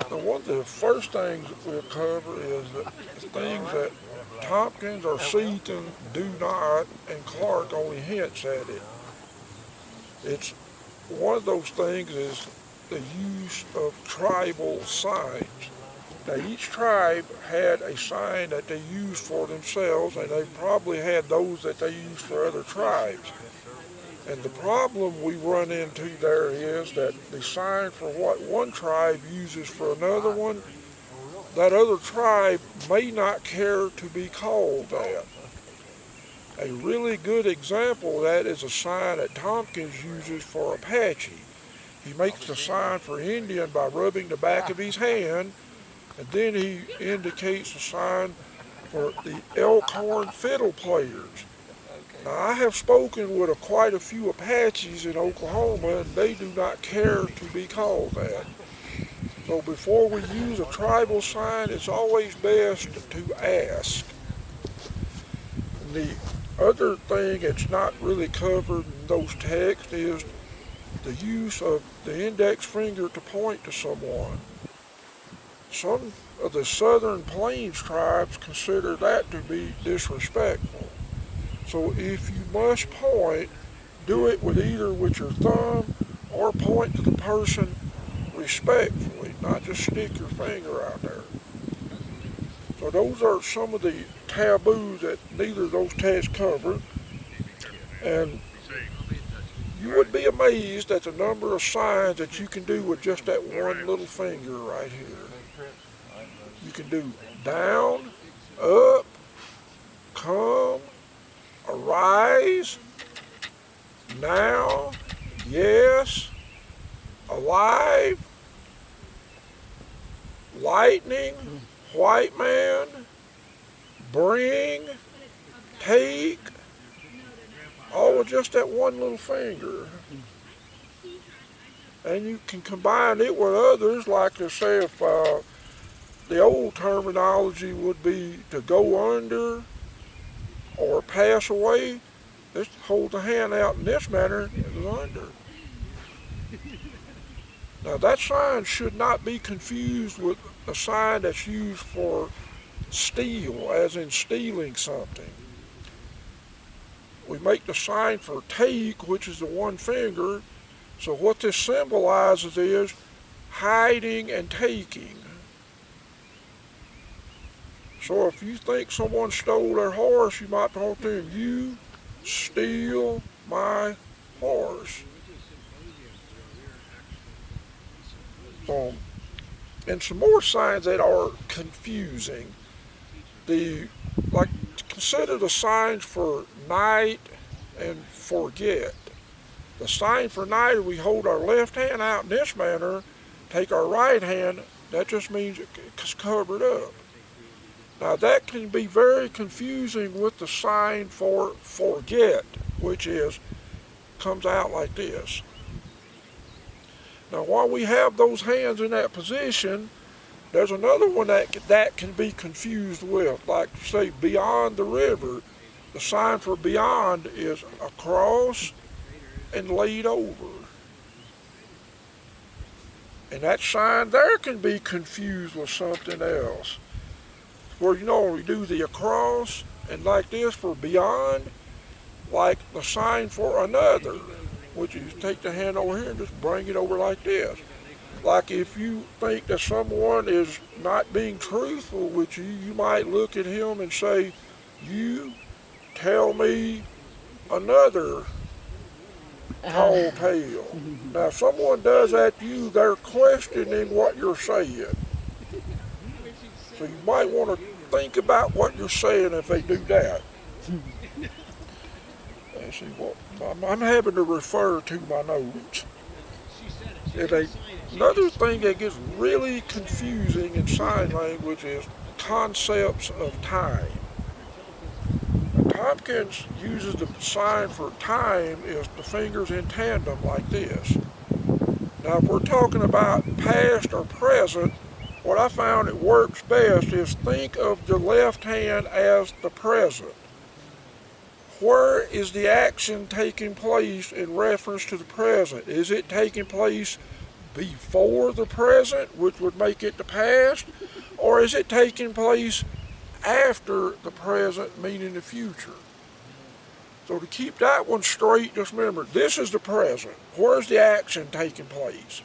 Now, one of the first things we'll cover is the things that Tompkins or Seaton do not, and Clark only hints at it. It's one of those things is the use of tribal signs. Now, each tribe had a sign that they used for themselves, and they probably had those that they used for other tribes. And the problem we run into there is that the sign for what one tribe uses for another one, that other tribe may not care to be called that. A really good example of that is a sign that Tompkins uses for Apache. He makes the sign for Indian by rubbing the back of his hand, and then he indicates a sign for the elkhorn fiddle players. Now, I have spoken with quite a few Apaches in Oklahoma, and they do not care to be called that. So before we use a tribal sign, it's always best to ask. And the other thing that's not really covered in those texts is the use of the index finger to point to someone. Some of the southern plains tribes consider that to be disrespectful. So if you must point, do it with either with your thumb or point to the person respectfully, not just stick your finger out there. So those are some of the taboos that neither of those texts cover. And you would be amazed at the number of signs that you can do with just that one little finger right here. You can do down, up, come, arise, now, yes, alive, lightning, white man, bring, take, all with just that one little finger. And you can combine it with others, like to say if the old terminology would be to go under or pass away, just hold the hand out in this manner and under. Now that sign should not be confused with a sign that's used for steal, as in stealing something. We make the sign for take, which is the one finger. So what this symbolizes is hiding and taking. So if you think someone stole their horse, you might talk to them, you steal my horse. And some more signs that are confusing. Consider the signs for night and forget. The sign for night, we hold our left hand out in this manner, take our right hand, that just means it's covered up. Now that can be very confusing with the sign for forget, which comes out like this. Now while we have those hands in that position, there's another one that can be confused with, like say beyond the river. The sign for beyond is across and laid over. And that sign there can be confused with something else. Where we do the across and like this for beyond, like the sign for another, which is take the hand over here and just bring it over like this. Like if you think that someone is not being truthful with you, you might look at him and say, you tell me another tall tale. Now if someone does that to you, they're questioning what you're saying. So you might want to think about what you're saying if they do that. Let's see, I'm having to refer to my notes. Another thing that gets really confusing in sign language is concepts of time. Tompkins uses the sign for time is the fingers in tandem like this. Now if we're talking about past or present, what I found it works best is think of the left hand as the present. Where is the action taking place in reference to the present? Is it taking place before the present, which would make it the past, or is it taking place after the present, meaning the future? So to keep that one straight, just remember, this is the present. Where's the action taking place?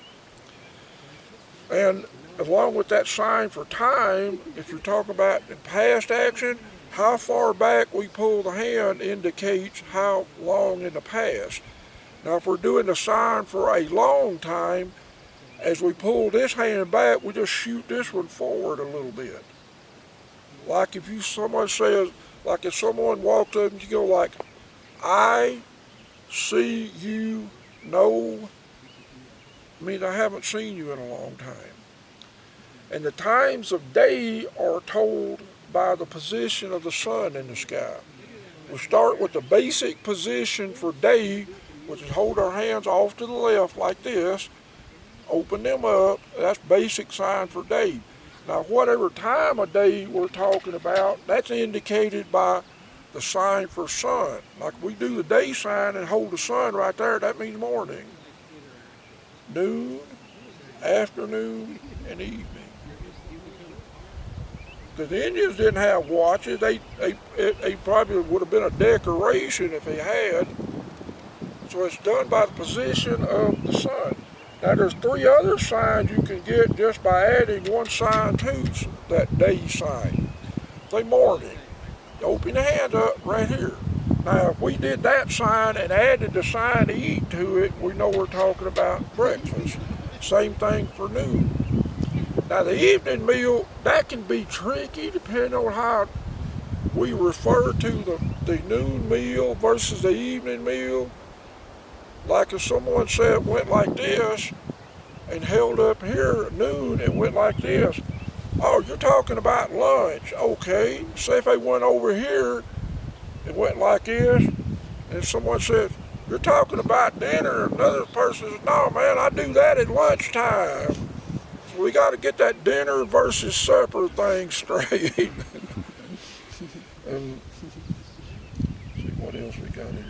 And along with that sign for time, if you're talking about in past action, how far back we pull the hand indicates how long in the past. Now if we're doing the sign for a long time, as we pull this hand back, we just shoot this one forward a little bit. Like if someone says, like if someone walks up and you go like, I see you, know, means I haven't seen you in a long time. And the times of day are told by the position of the sun in the sky. We start with the basic position for day, which is hold our hands off to the left like this, open them up, that's basic sign for day. Now whatever time of day we're talking about, that's indicated by the sign for sun. Like we do the day sign and hold the sun right there, that means morning. Noon, afternoon, and evening. The Indians didn't have watches. They probably would have been a decoration if they had. So it's done by the position of the sun. Now there's 3 other signs you can get just by adding one sign to that day sign. Say morning. Open the hand up right here. Now if we did that sign and added the sign to eat to it, we know we're talking about breakfast. Same thing for noon. Now the evening meal, that can be tricky depending on how we refer to the noon meal versus the evening meal. Like if someone said went like this and held up here at noon and went like this, oh, you're talking about lunch. Okay, say if they went over here and went like this, and someone said, you're talking about dinner, another person says, no man, I do that at lunchtime. So we got to get that dinner versus supper thing straight. And see what else we got here.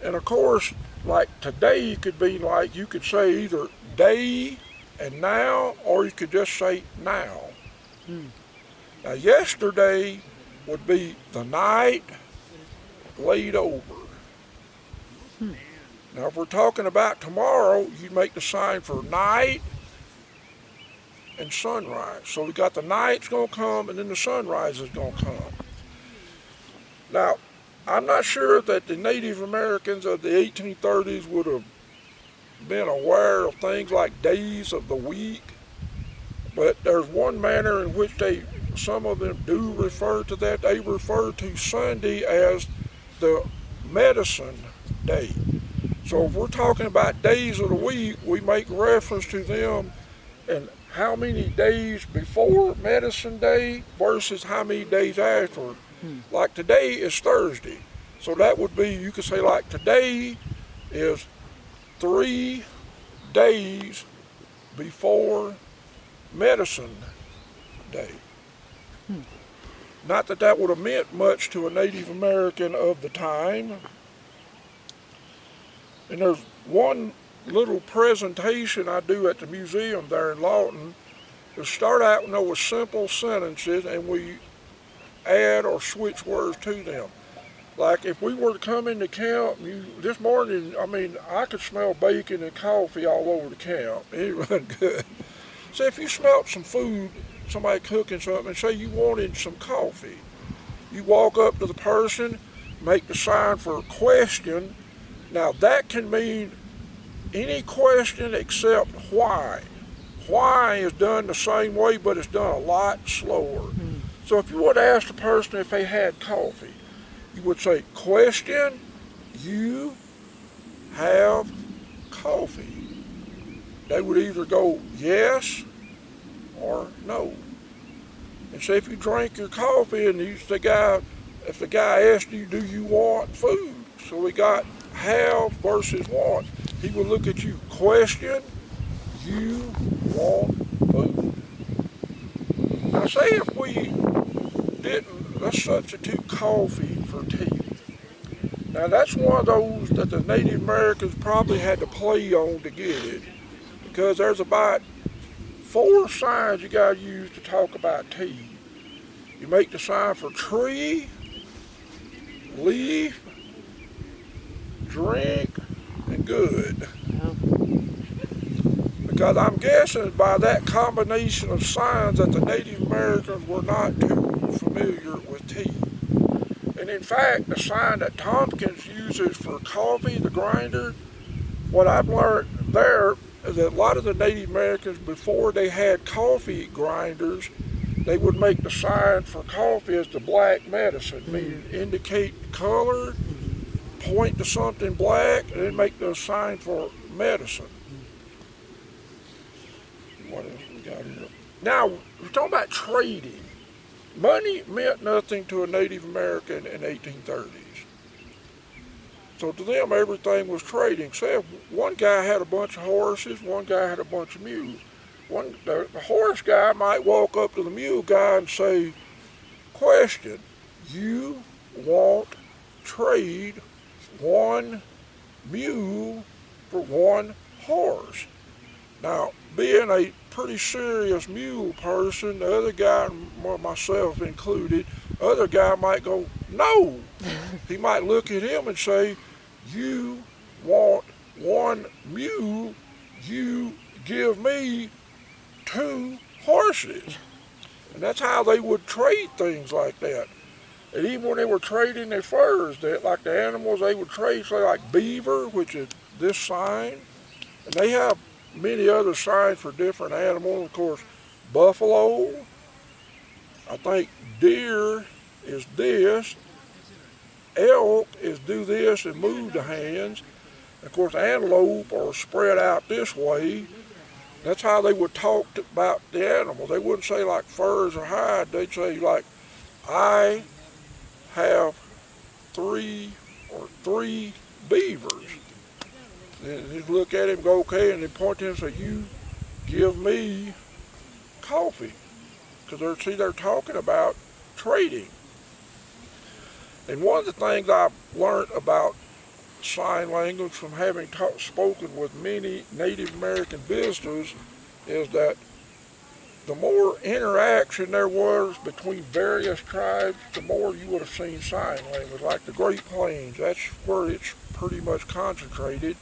And of course, like today could be like, you could say either day and now, or you could just say now. Now yesterday would be the night laid over. Now if we're talking about tomorrow, you make the sign for night and sunrise. So we got the night's gonna come and then the sunrise is gonna come. Now, I'm not sure that the Native Americans of the 1830s would have been aware of things like days of the week, but there's one manner in which some of them do refer to that. They refer to Sunday as the medicine day. So if we're talking about days of the week, we make reference to them and how many days before medicine day versus how many days after. Like today is Thursday. So that would be, you could say like today is 3 days before medicine day. Not that that would have meant much to a Native American of the time. And there's one little presentation I do at the museum there in Lawton. To start out with simple sentences and we add or switch words to them. Like if we were to come into camp, this morning, I mean, I could smell bacon and coffee all over the camp. It wasn't good. So if you smelled some food, somebody cooking something, and say you wanted some coffee, you walk up to the person, make the sign for a question. Now that can mean any question except why. Why is done the same way, but it's done a lot slower. So if you would ask the person if they had coffee, you would say, question, you have coffee. They would either go yes or no. And say if you drank your coffee and if the guy asked you, do you want food? So we got have versus want. He would look at you, question, you want food. Now say if we let's substitute coffee for tea. Now that's one of those that the Native Americans probably had to play on to get it, because there's about 4 signs you gotta use to talk about tea. You make the sign for tree, leaf, drink, and good. Oh. Because I'm guessing by that combination of signs that the Native Americans were not too familiar with tea. And in fact, the sign that Tompkins uses for coffee, the grinder, what I've learned there is that a lot of the Native Americans, before they had coffee grinders, they would make the sign for coffee as the black medicine, meaning indicate color, point to something black, and then make the sign for medicine. What else we got here? Now, we're talking about trading. Money meant nothing to a Native American in 1830s. So to them, everything was trading. Except one guy had a bunch of horses, one guy had a bunch of mules. The horse guy might walk up to the mule guy and say, question, you want trade 1 mule for 1 horse? Now, being a pretty serious mule person, the other guy, myself included, other guy might go, no. He might look at him and say, you want 1 mule, you give me 2 horses. And that's how they would trade things like that. And even when they were trading their furs, like the animals they would trade, say like beaver, which is this sign, and they have many other signs for different animals. Of course, buffalo, I think deer is this, elk is do this and move the hands. Of course, antelope are spread out this way. That's how they would talk about the animals. They wouldn't say like furs or hide. They'd say like, I have 3 beavers. And he'd look at him and go, okay, and he'd point to him and say, you give me coffee. Because they're talking about trading. And one of the things I've learned about sign language from having spoken with many Native American visitors is that the more interaction there was between various tribes, the more you would have seen sign language. Like the Great Plains, that's where it's pretty much concentrated.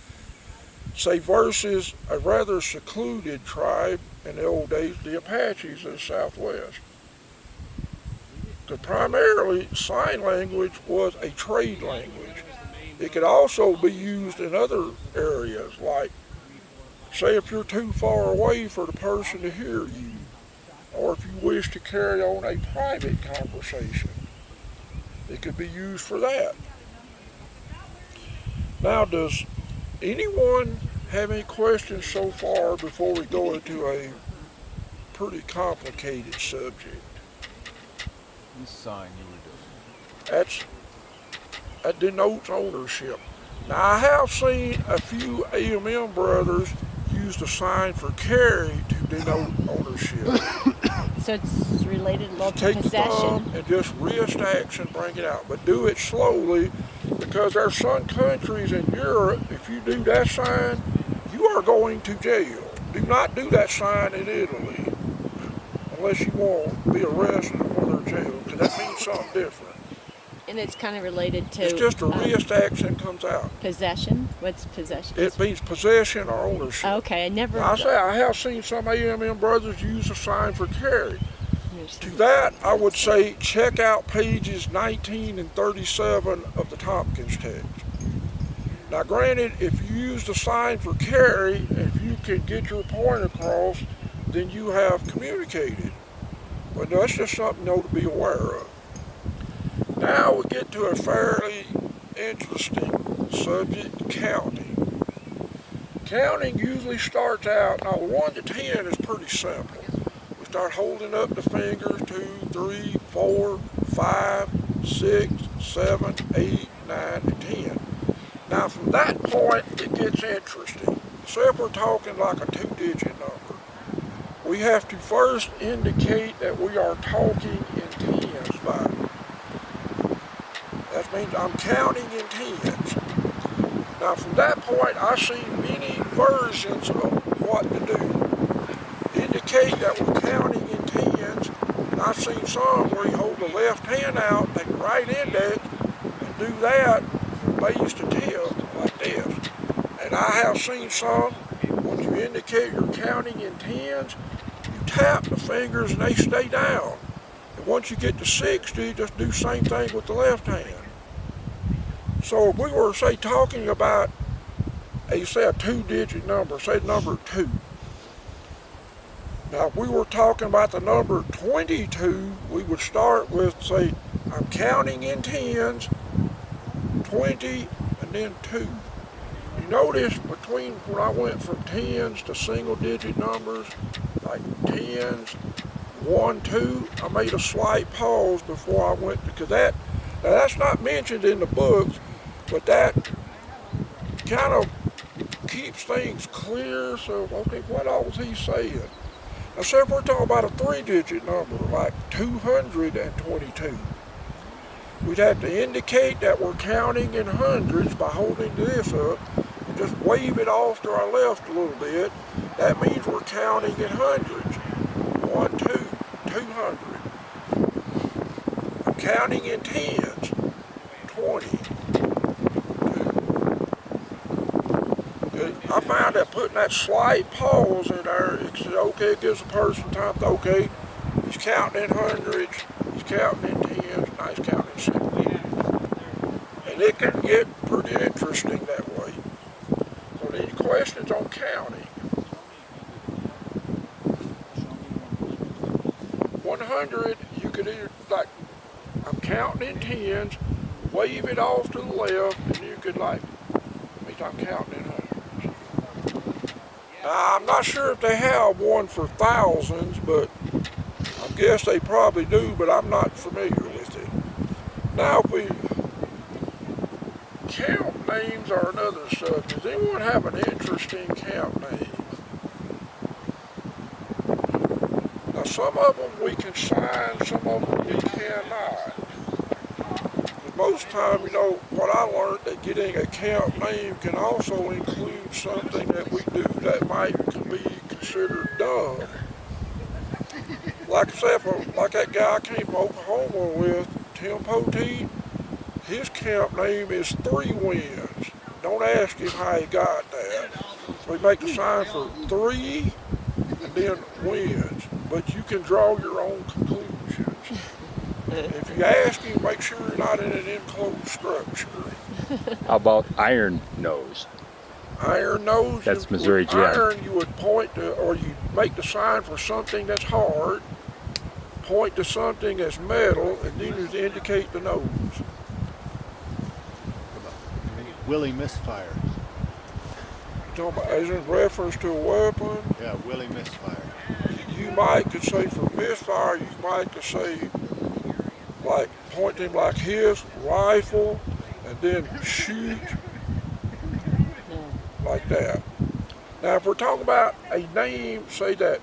Say versus a rather secluded tribe in the old days, the Apaches in the Southwest. Because primarily sign language was a trade language. It could also be used in other areas, like say if you're too far away for the person to hear you, or if you wish to carry on a private conversation. It could be used for that. Now, does anyone have any questions so far before we go into a pretty complicated subject? This sign you were doing. That denotes ownership. Now, I have seen a few AMM brothers use the sign for carry to denote ownership. So it's related a little to Take the possession. thumb and just wrist action, bring it out. But do it slowly, because there are some countries in Europe, if you do that sign, you are going to jail. Do not do that sign in Italy, unless you want to be arrested or they're jailed, because that means something different. And it's kind of related to... It's just a wrist action comes out. Possession? What's possession? It means possession or ownership. Okay, I never... I have seen some AMM brothers use a sign for carry. To that, I would say check out pages 19 and 37 of the Tompkins text. Now granted, if you use the sign for carry, and if you can get your point across, then you have communicated. But that's just something to be aware of. Now we get to a fairly interesting subject, counting. Counting usually starts out, now 1 to 10 is pretty simple. We start holding up the fingers, 2, 3, 4, 5, 6, 7, 8, 9, and 10. Now from that point, it gets interesting. Say if we're talking like a 2-digit number, we have to first indicate that we are talking in tens by. That's which means I'm counting in tens. Now from that point, I've seen many versions of what to do. Indicate that we're counting in tens, and I've seen some where you hold the left hand out, take the right index, and do that from base to tip, like this. And I have seen some, when you indicate you're counting in tens, you tap the fingers and they stay down. And once you get to 60, just do the same thing with the left hand. So if we were, say, talking about, say, a two-digit number, say number 2. Now, if we were talking about the number 22, we would start with, say, I'm counting in tens, 20, and then 2. You notice between when I went from tens to single-digit numbers, like tens, 1, 2, I made a slight pause before I went, because that's not mentioned in the books, but that kind of keeps things clear. So, okay, what all was he saying? Now, say if we're talking about a 3-digit number, like 222, we'd have to indicate that we're counting in hundreds by holding this up and just wave it off to our left a little bit. That means we're counting in hundreds. 1, 2, 200. I'm counting in tens. 20. I found that putting that slight pause in there, it gives a person time to, okay, he's counting in hundreds, he's counting in tens, now he's counting in single. And it can get pretty interesting that way. So any questions on counting? 100, you could either, like, I'm counting in tens, wave it off to the left, and you could, like, I'm counting in hundreds. Now, I'm not sure if they have one for thousands, but I guess they probably do, but I'm not familiar with it. Now, if we count names are another subject. Does anyone have an interesting count name? Now, some of them we can sign, some of them we cannot. Most time, what I learned, that getting a count name can also include something that we do that might be considered dumb. Like I said, like that guy I came from Oklahoma with, Tim Poteet, his camp name is 3 Wins. Don't ask him how he got that. So he makes a sign for 3 and then wins. But you can draw your own conclusions. If you ask him, make sure you're not in an enclosed structure. How about Iron Nose? Iron Nose? That's Missouri Jim. Iron, you would point to, or you make the sign for something that's hard, point to something that's metal, and then you indicate the nose. Willie Misfire. You're talking about, is it reference to a weapon? Yeah, Willie Misfire. You might could say for misfire, you might could say, like, point him like his rifle, and then shoot, like that. Now, if we're talking about a name, say that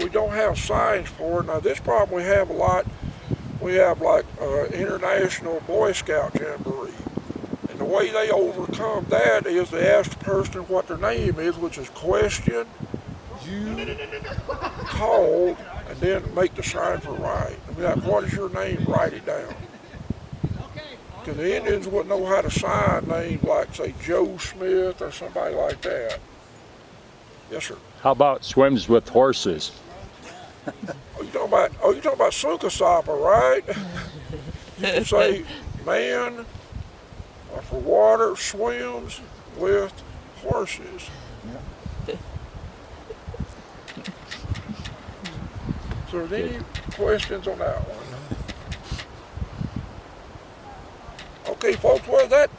we don't have signs for it. Now, this problem we have a lot. We have like International Boy Scout Jamboree. And the way they overcome that is they ask the person what their name is, which is question, you, called, and then make the sign for right. I mean, like, what is your name? Write it down. Because the Indians wouldn't know how to sign names like, say, Joe Smith or somebody like that. Yes, sir. How about swims with horses? You're talking about Sunkasapa, right? You can say man for water swims with horses. So, are there any questions on that one? Okay, folks. Well, that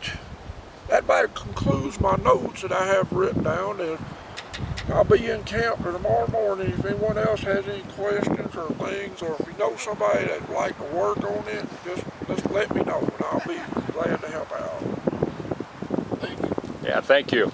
about concludes my notes that I have written down. And I'll be in camp tomorrow morning. If anyone else has any questions or things, or if you know somebody that'd like to work on it, just let me know, and I'll be glad to help out. Thank you. Yeah, thank you.